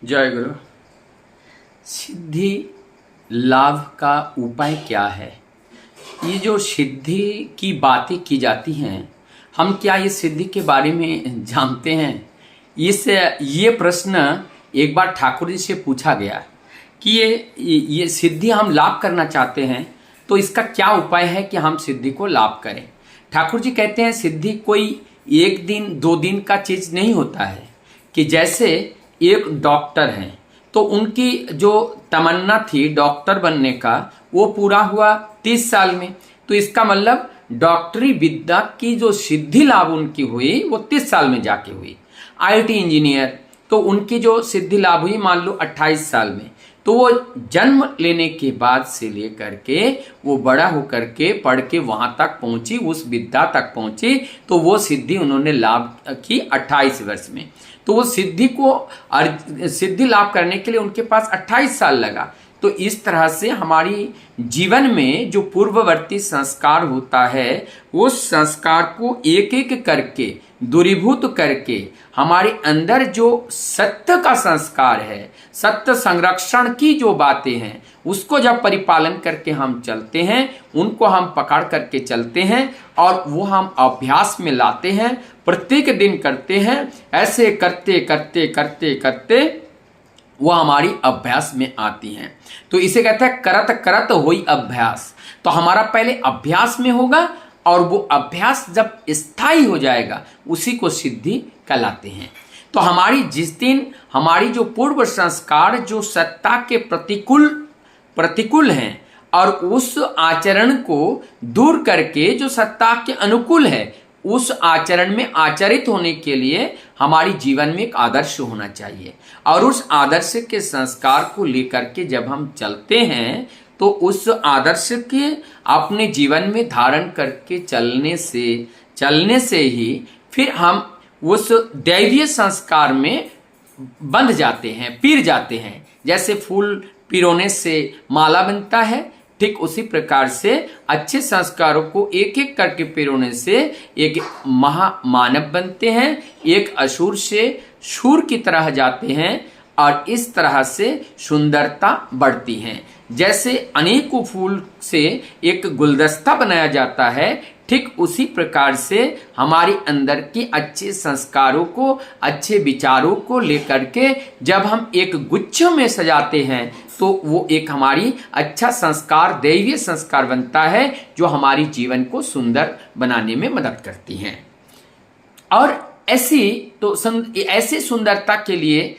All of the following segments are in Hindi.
जय गुरु। सिद्धि लाभ का उपाय क्या है? ये जो सिद्धि की बातें की जाती हैं, हम क्या ये सिद्धि के बारे में जानते हैं? ये प्रश्न एक बार ठाकुर जी से पूछा गया कि ये सिद्धि हम लाभ करना चाहते हैं, तो इसका क्या उपाय है कि हम सिद्धि को लाभ करें? ठाकुर जी कहते हैं सिद्धि कोई एक दिन दो दिन का चीज नहीं होता है। कि जैसे एक डॉक्टर हैं तो उनकी जो तमन्ना थी डॉक्टर बनने का वो पूरा हुआ 30 साल में, तो इसका मतलब डॉक्टरी विद्या की जो सिद्धि लाभ उनकी हुई वो 30 साल में जाके हुई। आईटी इंजीनियर तो उनकी जो सिद्धि लाभ हुई मान लो 28 साल में, तो वो जन्म लेने के बाद से लेकर के वो बड़ा होकर के पढ़ के वहां तक पहुंची, उस विद्या तक पहुंची, तो वो सिद्धि उन्होंने लाभ की 28 वर्ष में। तो वो सिद्धि लाभ करने के लिए उनके पास 28 साल लगा। तो इस तरह से हमारी जीवन में जो पूर्ववर्ती संस्कार होता है उस संस्कार को एक एक करके दूरीभूत करके हमारे अंदर जो सत्य का संस्कार है, सत्य संरक्षण की जो बातें हैं, उसको जब परिपालन करके हम चलते हैं, उनको हम पकड़ करके चलते हैं और वो हम अभ्यास में लाते हैं, प्रत्येक दिन करते हैं, ऐसे करते करते करते करते वो हमारी अभ्यास में आती हैं। तो इसे कहते हैं करत करत होई अभ्यास। तो हमारा पहले अभ्यास में होगा और वो अभ्यास जब स्थायी हो जाएगा उसी को सिद्धि कहलाते हैं। तो हमारी जिस दिन हमारी जो पूर्व संस्कार जो सत्ता के प्रतिकूल हैं और उस आचरण को दूर करके जो सत्ता के अनुकूल है, उस आचरण में आचरित होने के लिए हमारी जीवन में एक आदर्श होना चाहिए। और उस आदर्श के संस्कार को लेकर के जब हम चलते हैं तो उस आदर्श के अपने जीवन में धारण करके चलने से ही फिर हम उस दैवीय संस्कार में बंध जाते हैं, पीर जाते हैं। जैसे फूल पिरोने से माला बनता है, ठीक उसी प्रकार से अच्छे संस्कारों को एक एक करके पिरोने से एक महामानव बनते हैं, एक असुर से शूर की तरह जाते हैं और इस तरह से सुंदरता बढ़ती है। जैसे अनेकों फूल से एक गुलदस्ता बनाया जाता है, ठीक उसी प्रकार से हमारे अंदर के अच्छे संस्कारों को, अच्छे विचारों को लेकर के जब हम एक गुच्छ में सजाते हैं तो वो एक हमारी अच्छा संस्कार, दैवीय संस्कार बनता है जो हमारी जीवन को सुंदर बनाने में मदद करती हैं। और ऐसी सुंदरता के लिए,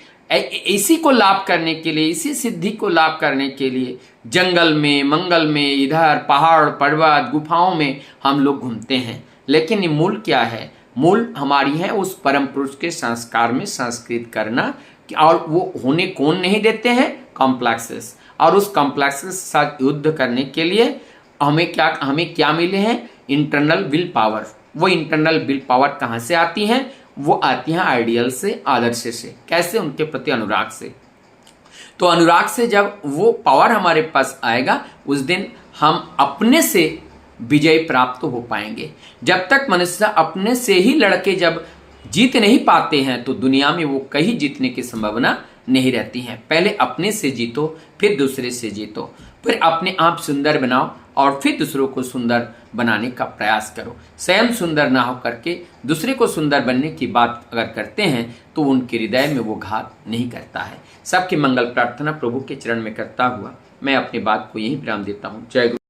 इसी को लाभ करने के लिए, इसी सिद्धि को लाभ करने के लिए जंगल में, मंगल में, इधर पहाड़ पर्वत गुफाओं में हम लोग घूमते हैं। लेकिन ये मूल क्या है? मूल हमारी है उस परम पुरुष के संस्कार में संस्कृत करना। और वो होने कौन नहीं देते हैं? कॉम्प्लेक्सेस। और उस कॉम्प्लेक्सेस के साथ युद्ध करने के लिए हमें क्या मिले हैं? Internal will power. वो इंटरनल विल पावर कहाँ से आती हैं? वो आती हैं आइडियल से, आदर्श से। कैसे? उनके प्रति अनुराग से। तो अनुराग से जब वो पावर हमारे पास आएगा उस दिन हम अपने से विजय प्राप्त हो पाएंगे। जब तक मनुष्य अपने से ही लड़के जब जीत नहीं पाते हैं तो दुनिया में वो कहीं जीतने की संभावना नहीं रहती है। पहले अपने से जीतो, फिर दूसरे से जीतो, फिर अपने आप सुंदर बनाओ और फिर दूसरों को सुंदर बनाने का प्रयास करो। स्वयं सुंदर ना हो करके दूसरे को सुंदर बनने की बात अगर करते हैं तो उनके हृदय में वो घात नहीं करता है। सबकी मंगल प्रार्थना प्रभु के चरण में करता हुआ मैं अपनी बात को यही विराम देता हूँ। जय गुरु।